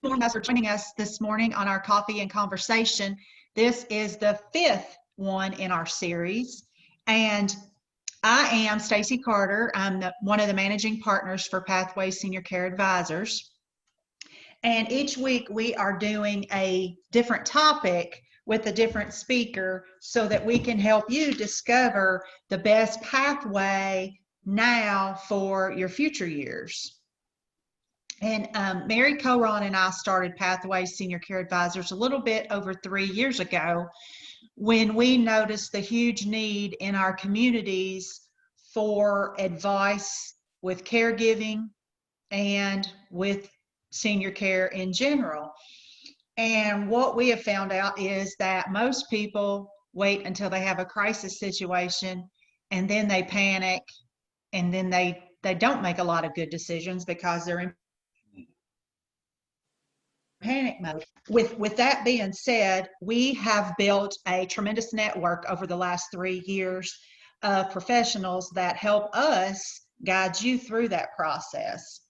everyone for joining us this morning on our Coffee and Conversation. This is the 5th one in our series, and I am Stacy Carter. I'm one of the managing partners for Pathways Senior Care Advisors. And each week we are doing a different topic with a different speaker so that we can help you discover the best pathway now for your future years. And Mary Coron and I started Pathways Senior Care Advisors a little bit over 3 years ago when we noticed the huge need in our communities for advice with caregiving and with senior care in general. And what we have found out is that most people wait until they have a crisis situation and then they panic, and then they don't make a lot of good decisions because they're in panic mode. With that being said, we have built a tremendous network over the last 3 years of professionals that help us guide you through that process.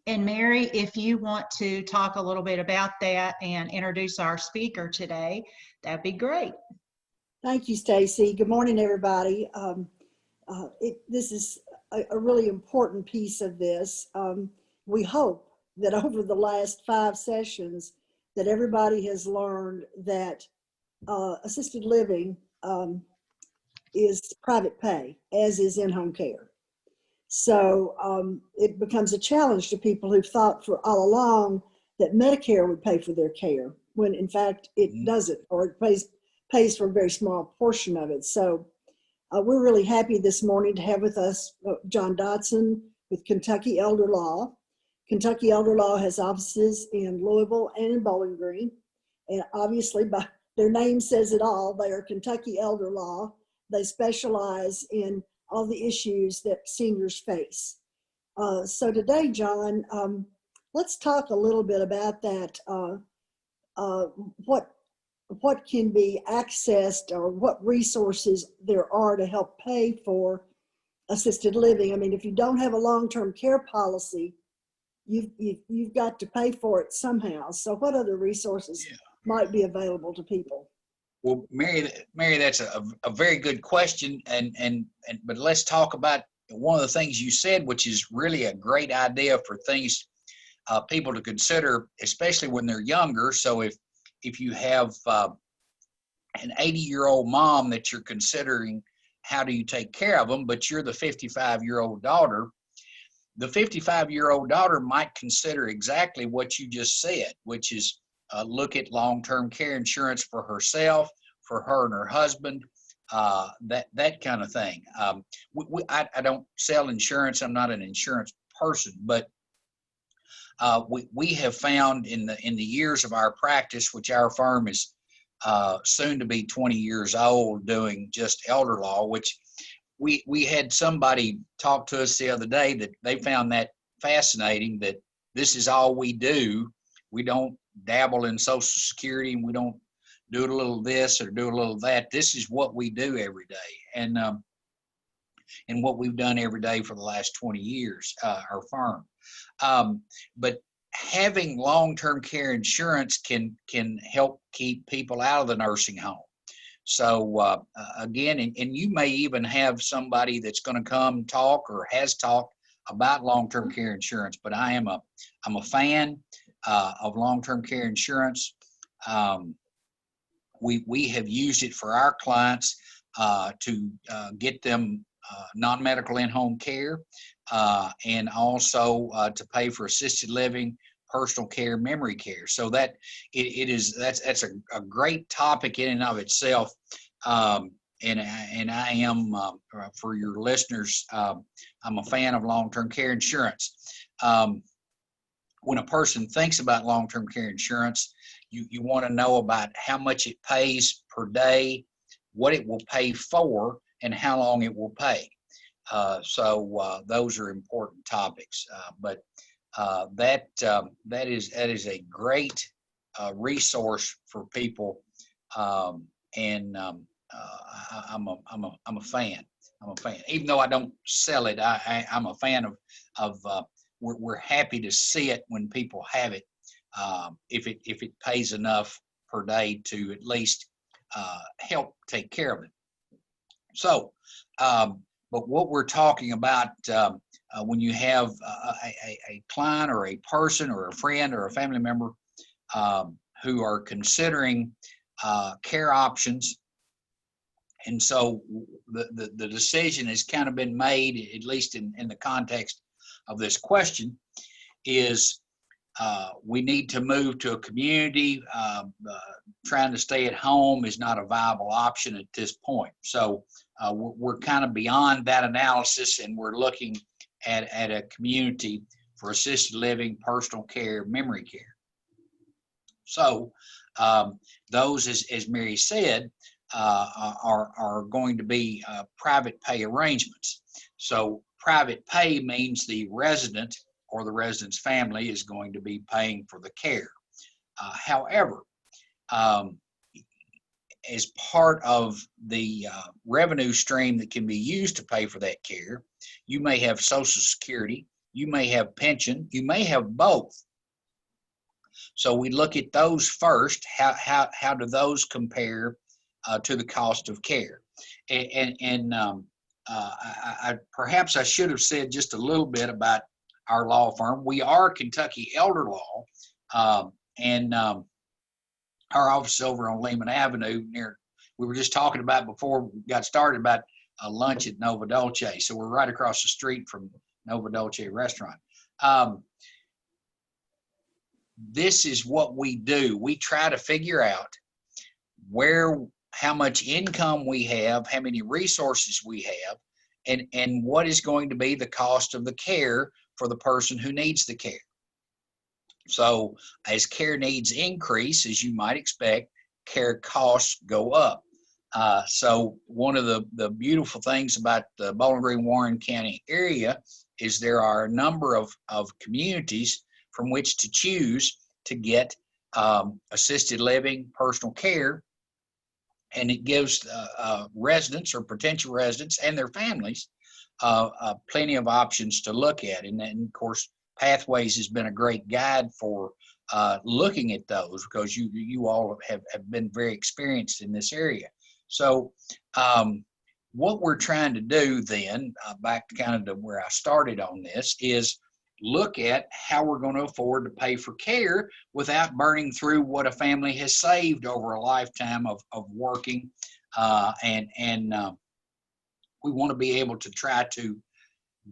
And Mary, if you want to talk a little bit about that and introduce our speaker today, that'd be great. Thank you, Stacy. Good morning, everybody. This is a really important piece of this. We hope that over the last 5 sessions that everybody has learned that assisted living is private pay, as is in-home care. So it becomes a challenge to people who've thought for all along that Medicare would pay for their care, when in fact it doesn't, or it pays for a very small portion of it. So we're really happy this morning to have with us John Dotson with Kentucky Elder Law. Kentucky Elder Law has offices in Louisville and in Bowling Green. And obviously, by their name says it all. They are Kentucky Elder Law. They specialize in all the issues that seniors face. So today, John, let's talk a little bit about that. What can be accessed, or what resources there are to help pay for assisted living. I mean, if you don't have a long-term care policy, you've got to pay for it somehow. So what other resources might be available to people? Well, Mary, that's a very good question, but let's talk about one of the things you said, which is really a great idea for things people to consider, especially when they're younger. So if you have an 80-year-old mom that you're considering, how do you take care of them, but you're the 55-year-old daughter, the 55-year-old daughter might consider exactly what you just said, which is look at long-term care insurance for herself, for her and her husband, that kind of thing. I don't sell insurance. I'm not an insurance person, but we have found in the years of our practice, which our firm is soon to be 20 years old doing just elder law, which we had somebody talk to us the other day that they found that fascinating, that this is all we do. We don't dabble in Social Security, and we don't do a little this or do a little that. This is what we do every day, and what we've done every day for the last 20 years, our firm. But having long-term care insurance can help keep people out of the nursing home. So again, and you may even have somebody that's going to come talk or has talked about long-term care insurance, but I'm a fan of long-term care insurance. We have used it for our clients to get them non-medical in-home care, and also to pay for assisted living, personal care, memory care. So that that's a great topic in and of itself. And I am, for your listeners, I'm a fan of long-term care insurance. When a person thinks about long-term care insurance, you want to know about how much it pays per day, what it will pay for, and how long it will pay. So those are important topics. But that is a great resource for people, and I'm a fan. I'm a fan. Even though I don't sell it, I'm a fan of we're happy to see it when people have it, if it pays enough per day to at least help take care of it. So, but what we're talking about when you have a client or a person or a friend or a family member who are considering care options, and so the decision has kind of been made, at least in the context of this question, is we need to move to a community. Trying to stay at home is not a viable option at this point. So we're kind of beyond that analysis, and we're looking at a community for assisted living, personal care, memory care. So those, as Mary said, are going to be private pay arrangements. So private pay means the resident or the resident's family is going to be paying for the care. However, as part of the revenue stream that can be used to pay for that care, you may have Social Security, you may have pension, you may have both. So we look at those first. How do those compare to the cost of care? And perhaps I should have said just a little bit about our law firm. We are Kentucky Elder Law, and our office over on Lehman Avenue near, we were just talking about before we got started about a lunch at Nova Dolce. So we're right across the street from Nova Dolce restaurant. This is what we do. We try to figure out how much income we have, how many resources we have, and what is going to be the cost of the care for the person who needs the care. So as care needs increase, as you might expect, care costs go up. So one of the beautiful things about the Bowling Green, Warren County area is there are a number of communities from which to choose to get assisted living, personal care, and it gives residents or potential residents and their families plenty of options to look at. And then, of course, Pathways has been a great guide for looking at those, because you all have been very experienced in this area. So what we're trying to do then, back to kind of to where I started on this, is look at how we're going to afford to pay for care without burning through what a family has saved over a lifetime of working. And we want to be able to try to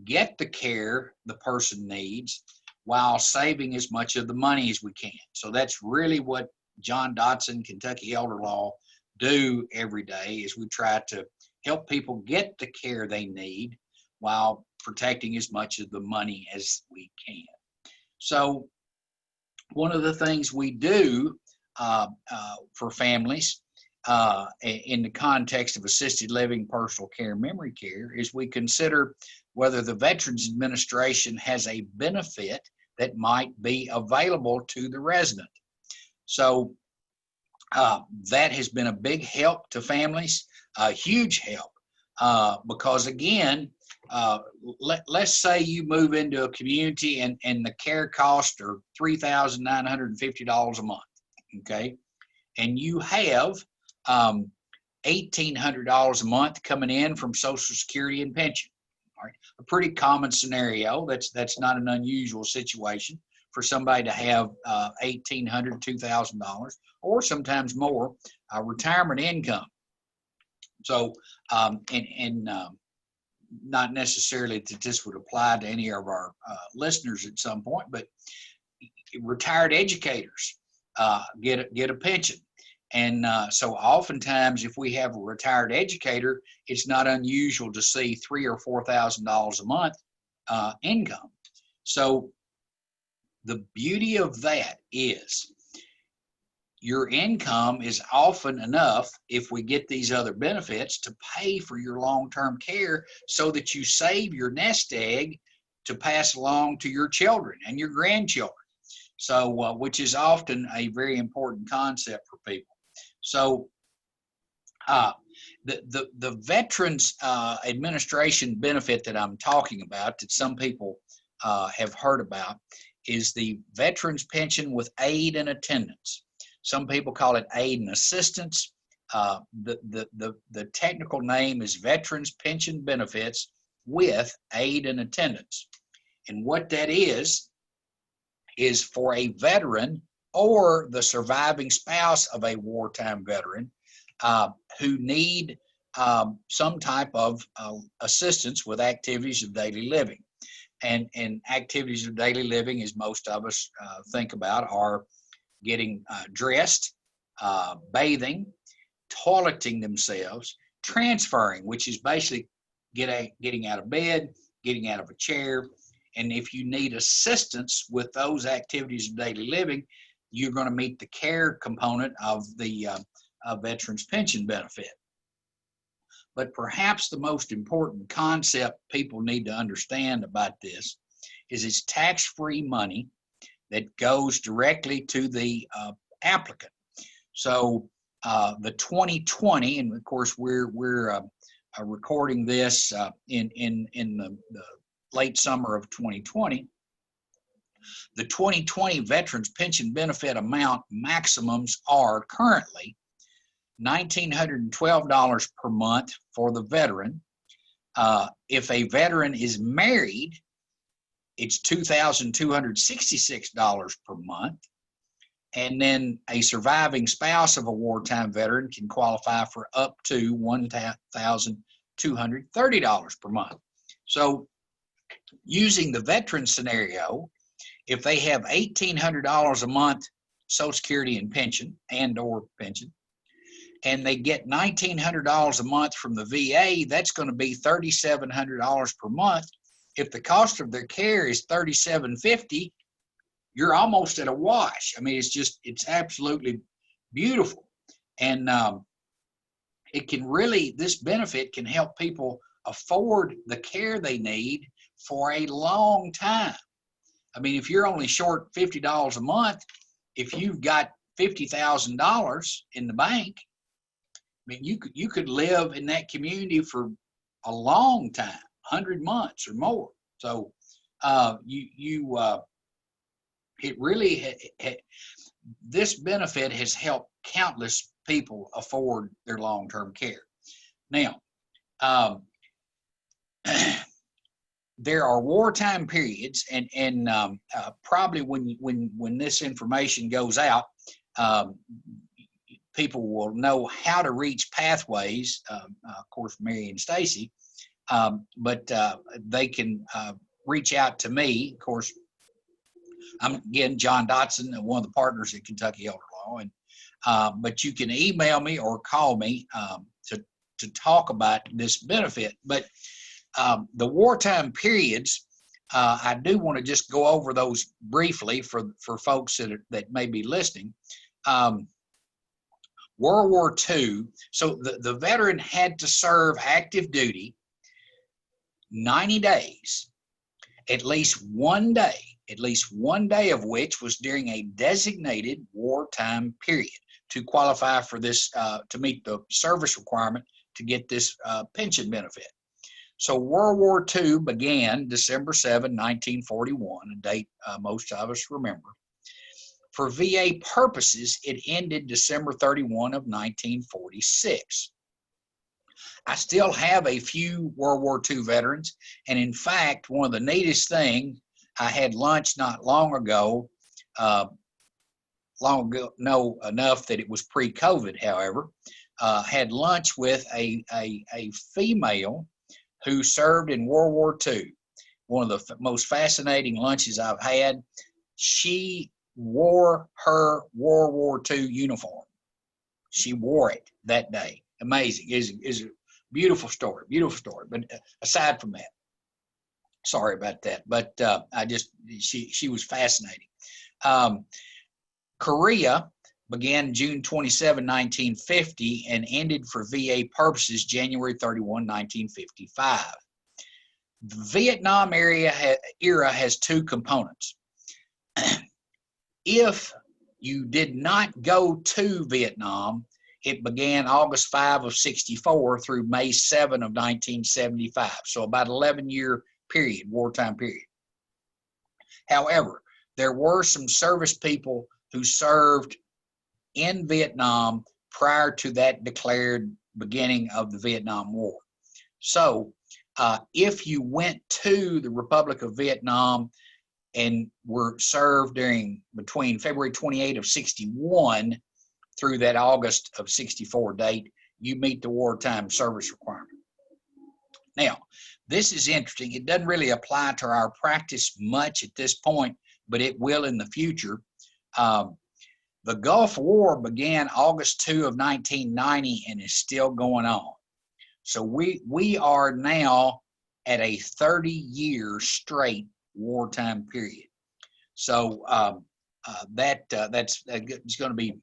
get the care the person needs while saving as much of the money as we can. So that's really what John Dotson, Kentucky Elder Law, do every day, is we try to help people get the care they need while protecting as much of the money as we can. So one of the things we do for families in the context of assisted living, personal care, memory care, is we consider whether the Veterans Administration has a benefit that might be available to the resident. So that has been a big help to families, a huge help, because again, let's say you move into a community and the care costs are $3,950 a month, okay? And you have $1,800 a month coming in from Social Security and pension. All right, a pretty common scenario. That's not an unusual situation for somebody to have $1,800, $2,000, or sometimes more retirement income. So, not necessarily that this would apply to any of our listeners at some point, but retired educators get a pension. And so oftentimes, if we have a retired educator, it's not unusual to see $3,000 or $4,000 a month income. So the beauty of that is your income is often enough, if we get these other benefits, to pay for your long-term care, so that you save your nest egg to pass along to your children and your grandchildren. So, which is often a very important concept for people. So the Veterans Administration benefit that I'm talking about, that some people have heard about, is the Veterans Pension with Aid and Attendance. Some people call it aid and assistance. The technical name is Veterans Pension Benefits with Aid and Attendance. And what that is for a veteran or the surviving spouse of a wartime veteran who need some type of assistance with activities of daily living. And activities of daily living, as most of us think about, are getting dressed, bathing, toileting themselves, transferring, which is basically getting out of bed, getting out of a chair. And if you need assistance with those activities of daily living, you're going to meet the care component of the Veterans Pension benefit. But perhaps the most important concept people need to understand about this is it's tax-free money that goes directly to the applicant. So the 2020, and of course we're recording this in the late summer of 2020, the 2020 Veterans Pension Benefit amount maximums are currently $1,912 per month for the veteran. If a veteran is married, it's $2,266 per month. And then a surviving spouse of a wartime veteran can qualify for up to $1,230 per month. So using the veteran scenario, if they have $1,800 a month Social Security and pension or pension, and they get $1,900 a month from the VA, that's going to be $3,700 per month. If the cost of their care is $3,750, you're almost at a wash. I mean, it's absolutely beautiful. And this benefit can help people afford the care they need for a long time. I mean, if you're only short $50 a month, if you've got $50,000 in the bank, I mean, you could live in that community for a long time, 100 months or more. So this benefit has helped countless people afford their long-term care. Now, there are wartime periods, and probably when this information goes out, people will know how to reach pathways. Of course, Mary and Stacy, but they can reach out to me. Of course, I'm again John Dotson, one of the partners at Kentucky Elder Law, and but you can email me or call me to talk about this benefit. But the wartime periods, I do want to just go over those briefly for folks that may be listening. World War II, so the veteran had to serve active duty 90 days, at least one day of which was during a designated wartime period to qualify for this, to meet the service requirement to get this pension benefit. So World War II began December 7, 1941, a date most of us remember. For VA purposes, it ended December 31 of 1946. I still have a few World War II veterans, and in fact, one of the neatest things, I had lunch not long ago enough that it was pre-COVID, however, had lunch with a female who served in World War II. One of the most fascinating lunches I've had. She wore her World War II uniform. She wore it that day. Amazing. Is a beautiful story. But aside from that, sorry about that. But she was fascinating. Korea began June 27, 1950 and ended for VA purposes January 31, 1955. The Vietnam era has two components. If you did not go to Vietnam, it began August 5 of 64 through May 7 of 1975. So about 11-year period, wartime period. However, there were some service people who served in Vietnam prior to that declared beginning of the Vietnam War. So if you went to the Republic of Vietnam and were served between February 28 of 61 through that August of 64 date, you meet the wartime service requirement. Now, this is interesting. It doesn't really apply to our practice much at this point, but it will in the future. The Gulf War began August 2 of 1990 and is still going on. So we are now at a 30-year straight wartime period. So that's going to be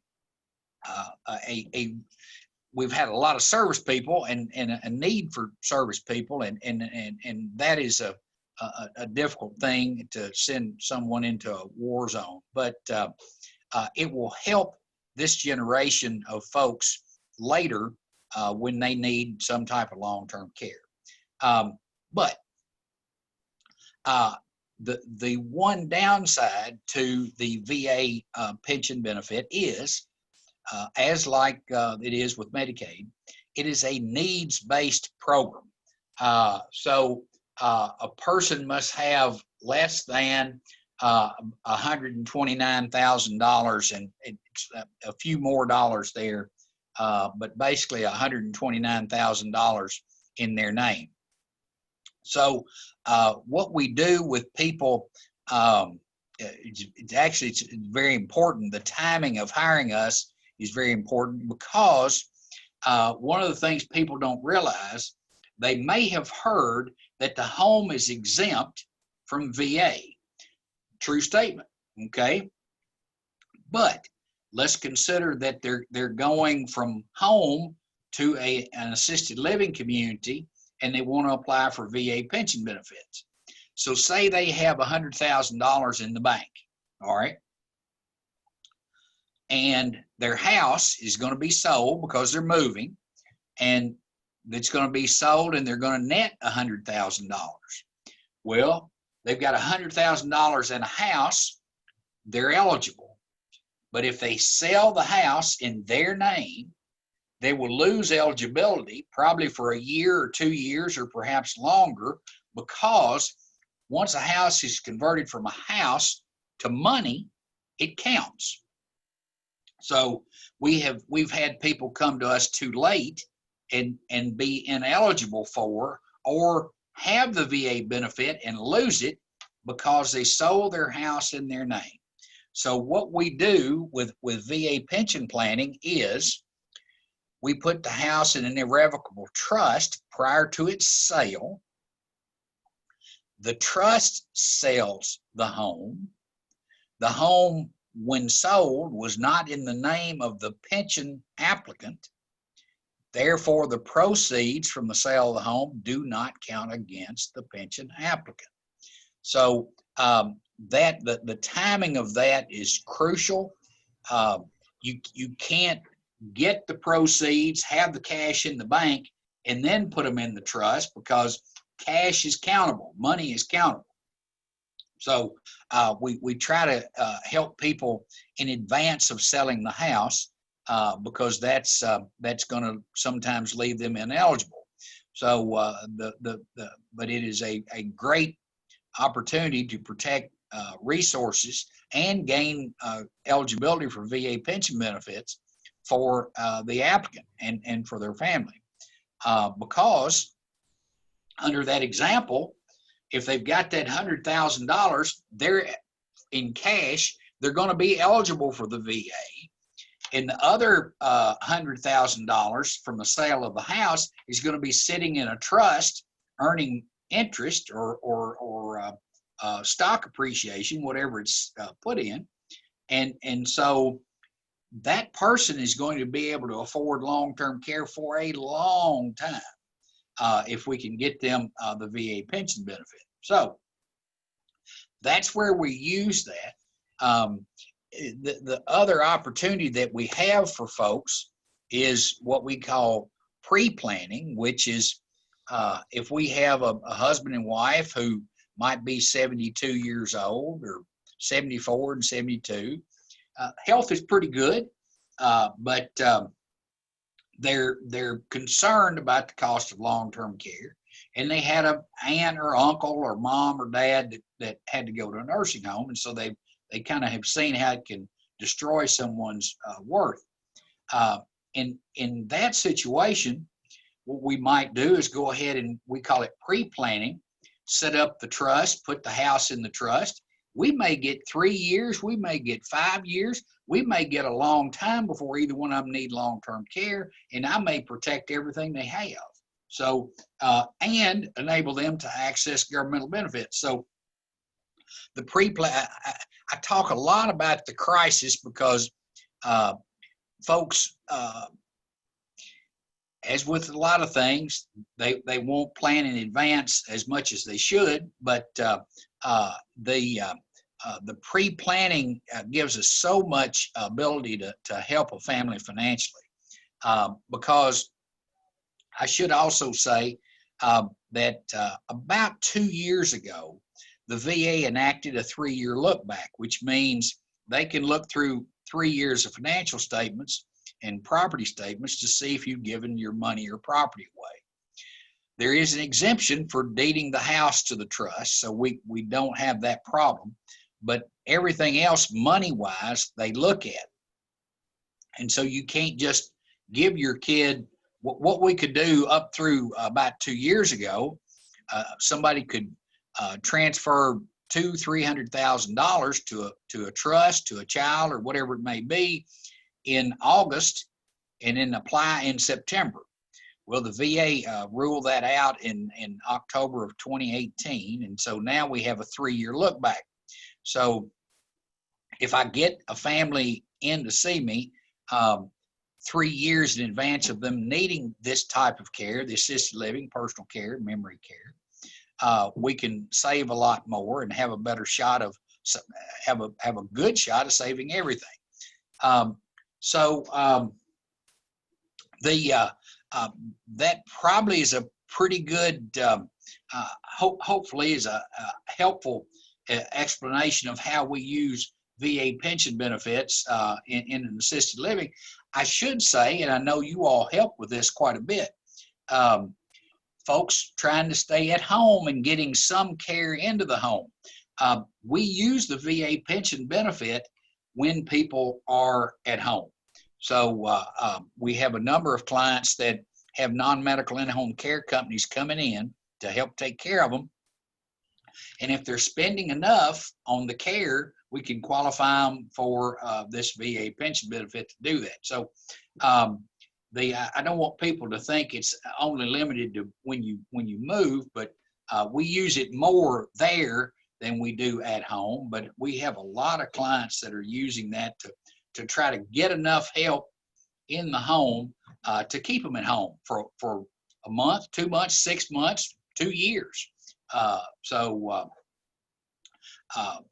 we've had a lot of service people and a need for service people, and that is a difficult thing to send someone into a war zone. But it will help this generation of folks later when they need some type of long-term care. But the one downside to the VA pension benefit is, as like it is with Medicaid, it is a needs-based program. So a person must have less than $129,000, and it's a few more dollars there, but basically $129,000 in their name. So what we do with people, it's very important. The timing of hiring us is very important, because one of the things people don't realize, they may have heard that the home is exempt from VA. True statement, okay? But let's consider that they're going from home to an assisted living community, and they want to apply for VA pension benefits. So say they have $100,000 in the bank, all right? And their house is going to be sold because they're moving, and it's going to be sold, and they're going to net $100,000. Well, they've got $100,000 in a house, they're eligible. But if they sell the house in their name, they will lose eligibility probably for a year or 2 years or perhaps longer, because once a house is converted from a house to money, it counts. So we've had people come to us too late and be ineligible for, or have the VA benefit and lose it because they sold their house in their name. So what we do with VA pension planning is we put the house in an irrevocable trust prior to its sale. The trust sells the home. The home, when sold, was not in the name of the pension applicant. Therefore, the proceeds from the sale of the home do not count against the pension applicant. So the timing of that is crucial. You can't get the proceeds, have the cash in the bank, and then put them in the trust, because cash is countable, money is countable. So we try to help people in advance of selling the house, because that's going to sometimes leave them ineligible. So but it is a great opportunity to protect resources and gain eligibility for VA pension benefits for the applicant and for their family, because under that example, if they've got that $100,000, they're in cash, they're going to be eligible for the VA. And the other $100,000 from the sale of the house is going to be sitting in a trust, earning interest or stock appreciation, whatever it's put in. And so that person is going to be able to afford long-term care for a long time if we can get them the VA pension benefit. So that's where we use that. The other opportunity that we have for folks is what we call pre-planning, which is if we have a husband and wife who might be 72 years old, or 74 and 72. Health is pretty good, but they're concerned about the cost of long-term care, and they had an aunt or uncle or mom or dad that had to go to a nursing home, and so they kind of have seen how it can destroy someone's worth. In that situation, what we might do is go ahead and we call it pre-planning, set up the trust, put the house in the trust. We may get 3 years, we may get 5 years, we may get a long time before either one of them need long-term care, and I may protect everything they have. So, and enable them to access governmental benefits. So the pre-plan, I talk a lot about the crisis because folks, as with a lot of things, they won't plan in advance as much as they should, but the pre-planning gives us so much ability to help a family financially. Because I should also say that about 2 years ago, the VA enacted a 3-year look back, which means they can look through 3 years of financial statements and property statements to see if you've given your money or property away. There is an exemption for deeding the house to the trust, so we don't have that problem, but everything else money-wise, they look at. And so you can't just give your kid what we could do up through about 2 years ago. Somebody could transfer $200,000-$300,000 to a trust, to a child, or whatever it may be, in August, and then apply in September. Well, the VA ruled that out in October of 2018, and so now we have a 3-year look back. So if I get a family in to see me 3 years in advance of them needing this type of care, the assisted living, personal care, memory care, we can save a lot more and have a better shot of, have a good shot of saving everything. That probably is a pretty good, hopefully is a helpful explanation of how we use VA pension benefits in an assisted living. I should say, and I know you all help with this quite a bit, folks trying to stay at home and getting some care into the home. We use the VA pension benefit when people are at home. So we have a number of clients that have non-medical in-home care companies coming in to help take care of them. And if they're spending enough on the care, we can qualify them for this VA pension benefit to do that. So I don't want people to think it's only limited to when you move, but we use it more there than we do at home. But we have a lot of clients that are using that to try to get enough help in the home to keep them at home for a month, 2 months, 6 months, 2 years.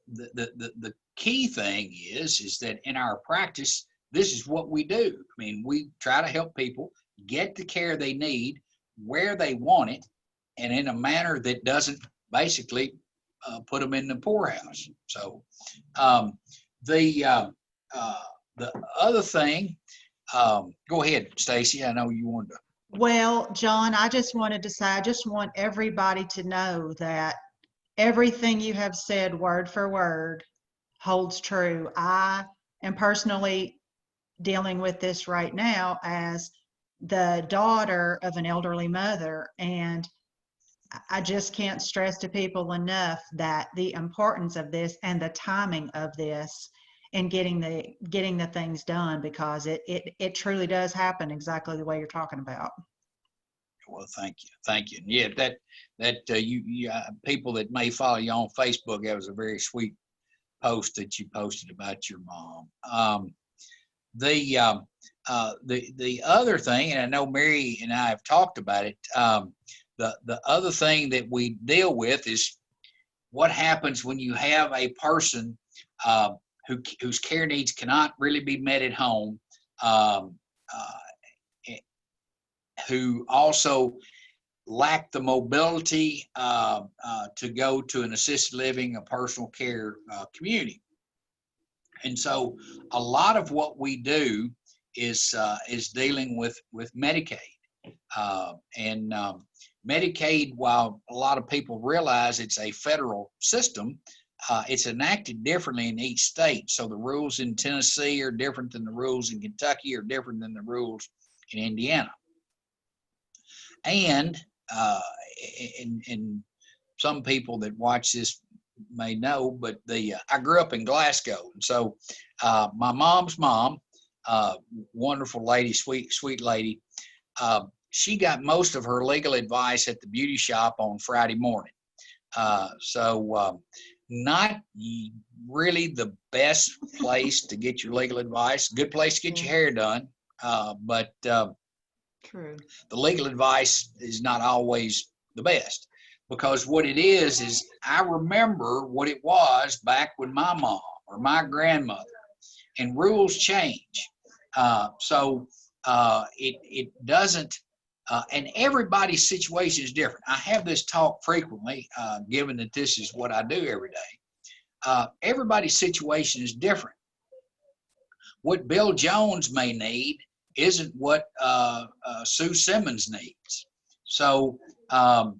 The key thing is that in our practice, this is what we do. I mean, we try to help people get the care they need where they want it, and in a manner that doesn't basically put them in the poorhouse. So the other thing, go ahead, Stacy. I know you wanted to. Well, John, I just wanted to say, I just want everybody to know that everything you have said word for word holds true. I am personally dealing with this right now as the daughter of an elderly mother, and I just can't stress to people enough that the importance of this and the timing of this and getting the things done, because it truly does happen exactly the way you're talking about. Well, thank you. Yeah, that you people that may follow you on Facebook, that was a very sweet post that you posted about your mom. The other thing, and I know Mary and I have talked about it, the other thing that we deal with is what happens when you have a person whose care needs cannot really be met at home, who also lack the mobility to go to an assisted living, a personal care community. And so a lot of what we do is dealing with Medicaid. Medicaid, while a lot of people realize it's a federal system, it's enacted differently in each state. So the rules in Tennessee are different than the rules in Kentucky, are different than the rules in Indiana. And some people that watch this may know, but I grew up in Glasgow. And so my mom's mom, wonderful lady, sweet lady, she got most of her legal advice at the beauty shop on Friday morning. Not really the best place to get your legal advice. Good place to get your hair done, but True. the legal advice is not always the best, because what it is I remember what it was back when my mom or my grandmother, and rules change. It doesn't, and everybody's situation is different. I have this talk frequently, given that this is what I do every day. Everybody's situation is different. What Bill Jones may need isn't what Sue Simmons needs. So and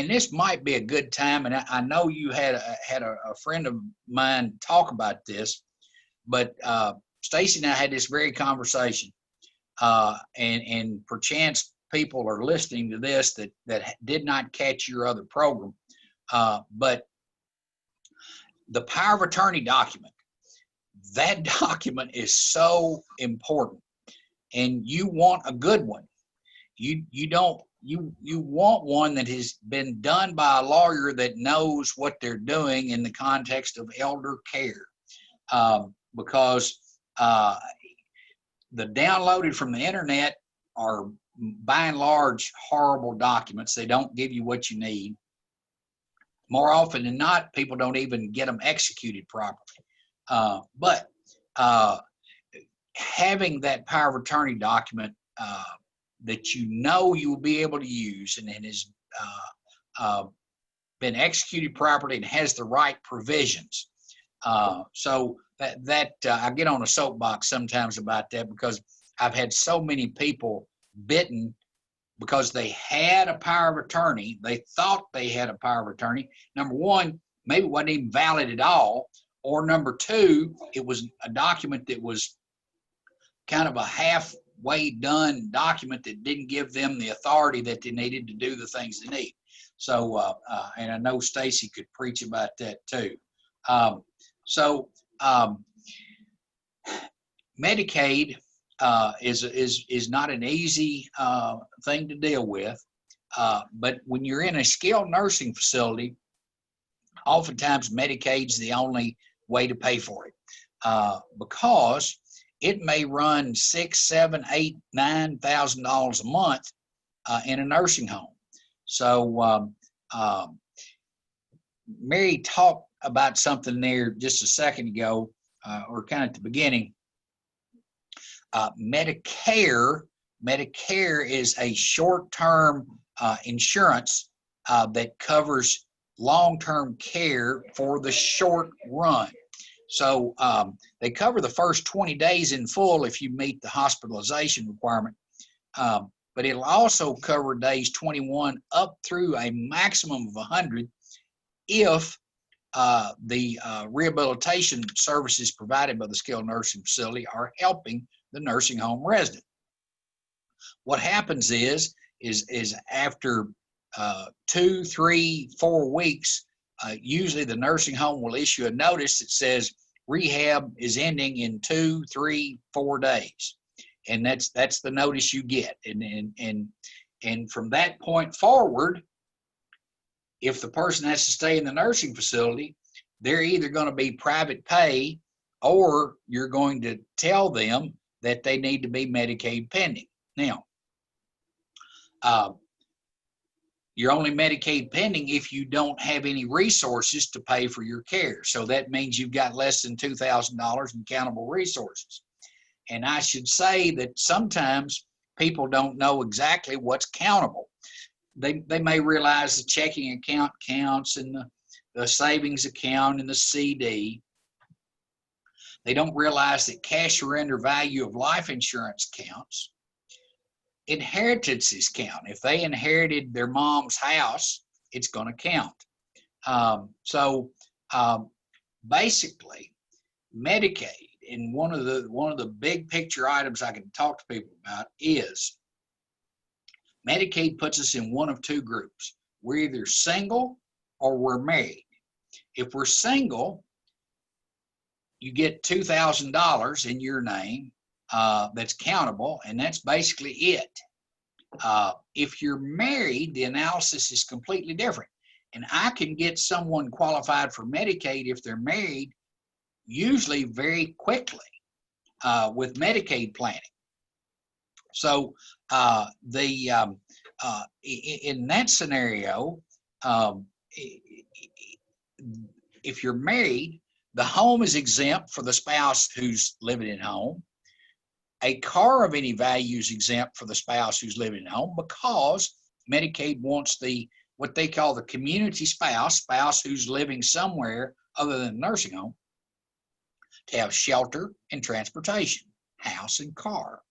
this might be a good time, and I know you had a friend of mine talk about this, but Stacy and I had this very conversation, and perchance people are listening to this that did not catch your other program, but the power of attorney document, that document is so important, and you want a good one. You want one that has been done by a lawyer that knows what they're doing in the context of elder care, because the downloaded from the internet are by and large horrible documents. They don't give you what you need. More often than not, people don't even get them executed properly. But having that power of attorney document that you will be able to use, and it has been executed properly and has the right provisions. So that I get on a soapbox sometimes about that, because I've had so many people bitten because they had a power of attorney. They thought they had a power of attorney. Number one, maybe it wasn't even valid at all. Or number two, it was a document that was kind of a halfway done document that didn't give them the authority that they needed to do the things they need. So, and I know Stacy could preach about that too. Medicaid is not an easy thing to deal with, but when you're in a skilled nursing facility, oftentimes Medicaid's the only way to pay for it, because it may run $6,000, $7,000, $8,000, $9,000 a month in a nursing home. So Mary talked about something there just a second ago, or kind of at the beginning. Medicare is a short-term insurance that covers long-term care for the short run. So they cover the first 20 days in full if you meet the hospitalization requirement, but it'll also cover days 21 up through a maximum of 100 if the rehabilitation services provided by the skilled nursing facility are helping the nursing home resident. What happens is after 2, 3, 4 weeks, usually the nursing home will issue a notice that says rehab is ending in 2, 3, 4 days, and that's the notice you get. And from that point forward, if the person has to stay in the nursing facility, they're either going to be private pay, or you're going to tell them that they need to be Medicaid pending. Now, you're only Medicaid pending if you don't have any resources to pay for your care. So that means you've got less than $2,000 in countable resources. And I should say that sometimes people don't know exactly what's countable. They may realize the checking account counts and the savings account and the CD. They don't realize that cash surrender value of life insurance counts. Inheritances count. If they inherited their mom's house, it's going to count. Basically, Medicaid, and one of the big picture items I can talk to people about is Medicaid puts us in one of two groups. We're either single or we're married. If we're single, you get $2,000 in your name that's countable, and that's basically it. If you're married, the analysis is completely different. And I can get someone qualified for Medicaid if they're married, usually very quickly with Medicaid planning. So in that scenario, if you're married, the home is exempt for the spouse who's living at home. A car of any value is exempt for the spouse who's living at home, because Medicaid wants what they call the community spouse who's living somewhere other than a nursing home, to have shelter and transportation, house and car.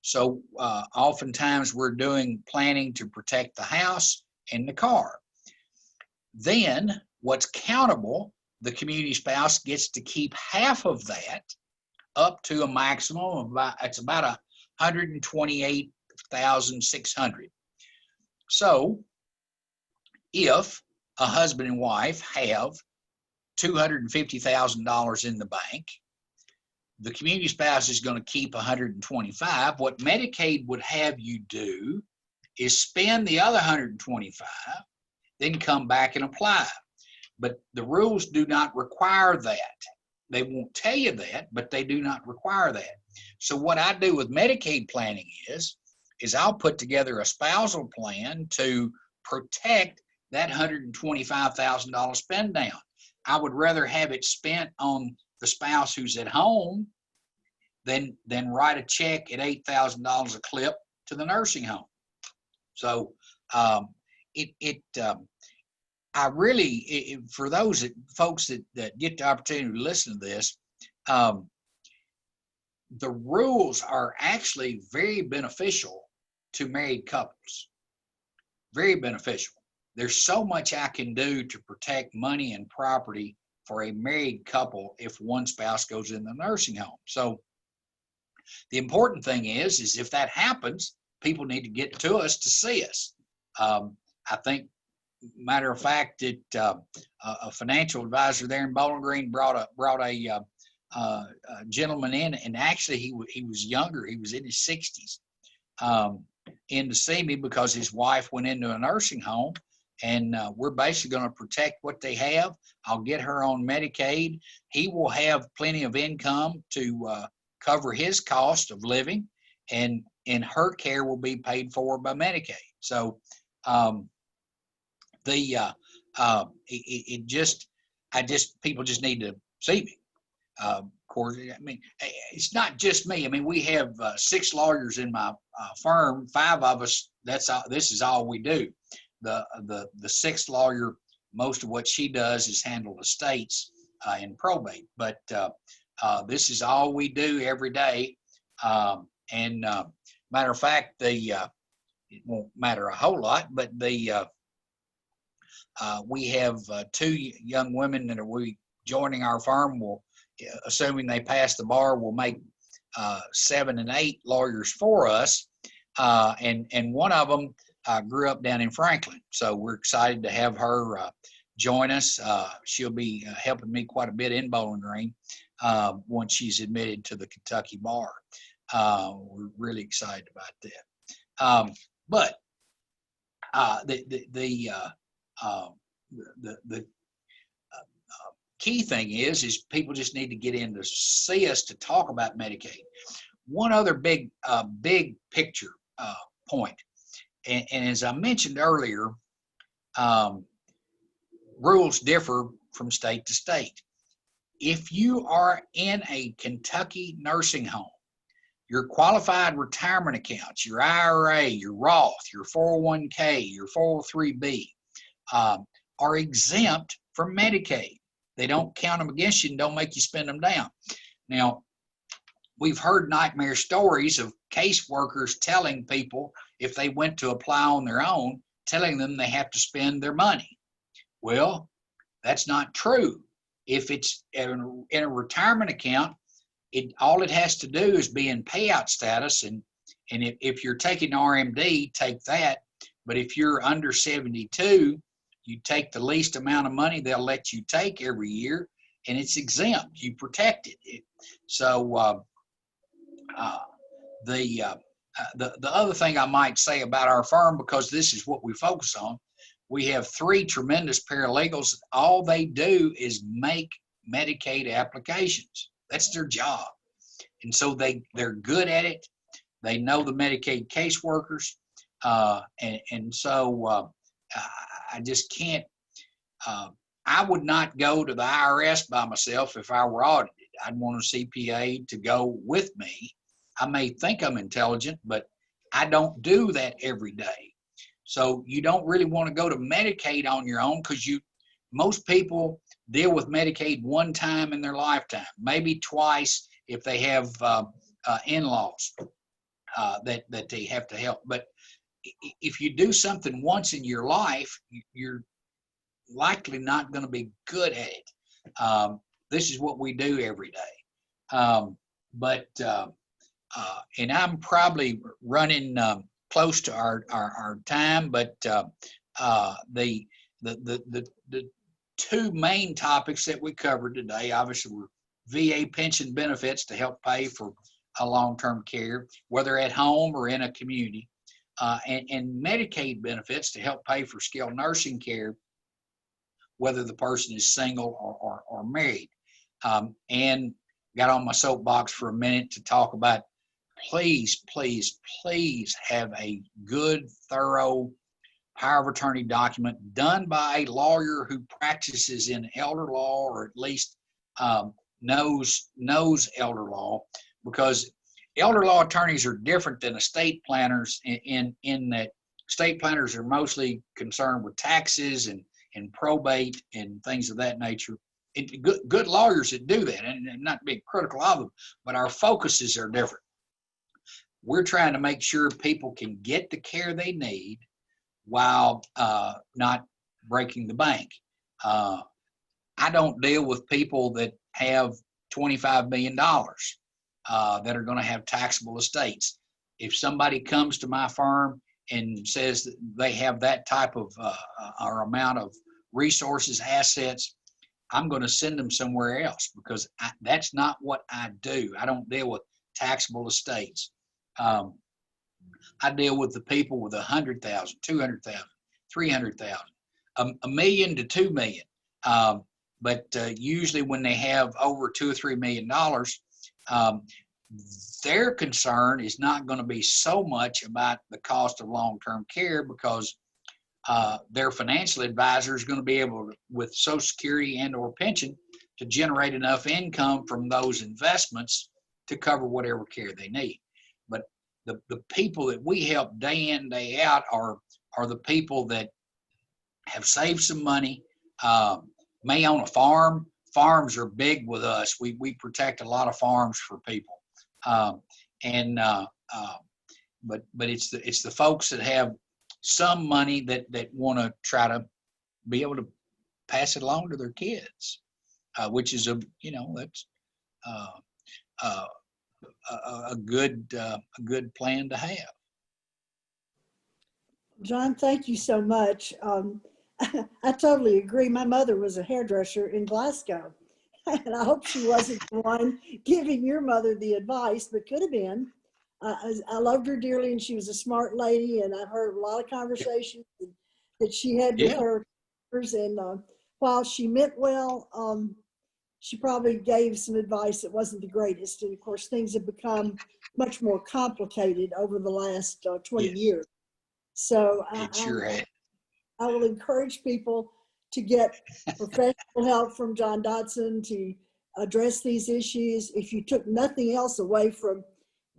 So oftentimes we're doing planning to protect the house and the car. Then what's countable, the community spouse gets to keep half of that, up to a maximum of about $128,600. So if a husband and wife have $250,000 in the bank, the community spouse is going to keep $125,000. What Medicaid would have you do is spend the other $125,000, then come back and apply. But the rules do not require that. They won't tell you that, but they do not require that. So what I do with Medicaid planning is I'll put together a spousal plan to protect that $125,000 spend down. I would rather have it spent on the spouse who's at home than write a check at $8,000 a clip to the nursing home. So for those folks that get the opportunity to listen to this, the rules are actually very beneficial to married couples. Very beneficial. There's so much I can do to protect money and property for a married couple if one spouse goes in the nursing home. So the important thing is if that happens, people need to get to us to see us. I think, matter of fact, that a financial advisor there in Bowling Green brought a gentleman in, and actually he was younger. He was in his 60s, in to see me because his wife went into a nursing home, and we're basically going to protect what they have. I'll get her on Medicaid. He will have plenty of income to cover his cost of living, and her care will be paid for by Medicaid. So people just need to see me. Of course, I mean, it's not just me. I mean, we have 6 lawyers in my firm. 5 of us. This is all we do. The 6th lawyer, most of what she does is handle estates and probate. But this is all we do every day. Matter of fact, it won't matter a whole lot, but we have 2 young women that are joining our firm. Will, assuming they pass the bar, will make 7 and 8 lawyers for us. And one of them grew up down in Franklin, so we're excited to have her join us. She'll be helping me quite a bit in Bowling Green once she's admitted to the Kentucky bar. We're really excited about that. But the key thing is people just need to get in to see us to talk about Medicaid. One other big picture point, and as I mentioned earlier, rules differ from state to state. If you are in a Kentucky nursing home, Your qualified retirement accounts, your IRA, your Roth, your 401k, your 403b are exempt from Medicaid. They don't count them against you and don't make you spend them down. Now, we've heard nightmare stories of caseworkers telling people if they went to apply on their own, telling them they have to spend their money. Well, that's not true. If it's in a retirement account, all it has to do is be in payout status, and if you're taking RMD, take that. But if you're under 72, you take the least amount of money they'll let you take every year, and it's exempt. You protect it. So the other thing I might say about our firm, because this is what we focus on, we have 3 tremendous paralegals. All they do is make Medicaid applications. That's their job. And so they're good at it. They know the Medicaid caseworkers. And so I just can't, I would not go to the IRS by myself if I were audited. I'd want a CPA to go with me. I may think I'm intelligent, but I don't do that every day. So you don't really want to go to Medicaid on your own, because most people deal with Medicaid one time in their lifetime, maybe twice if they have in-laws that they have to help. But if you do something once in your life, you're likely not going to be good at it. This is what we do every day. And I'm probably running close to our time, but the 2 main topics that we covered today, obviously, were VA pension benefits to help pay for a long-term care, whether at home or in a community, and Medicaid benefits to help pay for skilled nursing care, whether the person is single or married. And got on my soapbox for a minute to talk about, please, please, please have a good, thorough power of attorney document done by a lawyer who practices in elder law, or at least knows elder law, because elder law attorneys are different than estate planners in that estate planners are mostly concerned with taxes and probate and things of that nature. Good lawyers that do that, and not being critical of them, but our focuses are different. We're trying to make sure people can get the care they need while not breaking the bank. I don't deal with people that have $25 million that are going to have taxable estates. If somebody comes to my firm and says that they have that type of or amount of resources, assets, I'm going to send them somewhere else, because that's not what I do. I don't deal with taxable estates. I deal with the people with 100,000, 200,000, 300,000, $1 million to $2 million. But usually when they have over $2 or $3 million, their concern is not going to be so much about the cost of long-term care, because their financial advisor is going to be able to, with Social Security and or pension, to generate enough income from those investments to cover whatever care they need. But the people that we help day in, day out are the people that have saved some money, may own a farm. Farms are big with us. We protect a lot of farms for people. But it's the folks that have some money that want to try to be able to pass it along to their kids, which is that's a good plan to have. John, thank you so much. I totally agree. My mother was a hairdresser in Glasgow, and I hope she wasn't the one giving your mother the advice, but could have been. I loved her dearly, and she was a smart lady, and I've heard a lot of conversations that she had with her. And while she meant well, she probably gave some advice that wasn't the greatest. And of course, things have become much more complicated over the last 20 years. So I will encourage people to get professional help from John Dotson to address these issues. If you took nothing else away from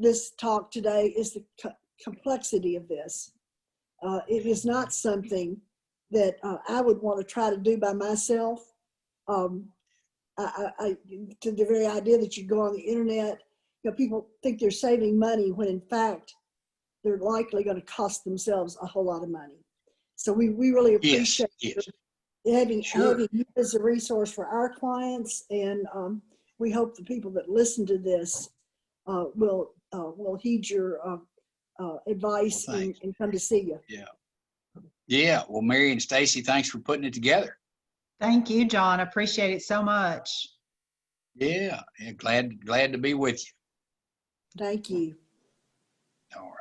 this talk today is the complexity of this. It is not something that I would want to try to do by myself. To the very idea that you go on the internet, people think they're saving money when in fact they're likely going to cost themselves a whole lot of money. So we really appreciate having you as a resource for our clients, and we hope the people that listen to this will heed your advice and come to see you. Yeah. Well, Mary and Stacy, thanks for putting it together. Thank you, John. I appreciate it so much. Yeah. Glad to be with you. Thank you. All right.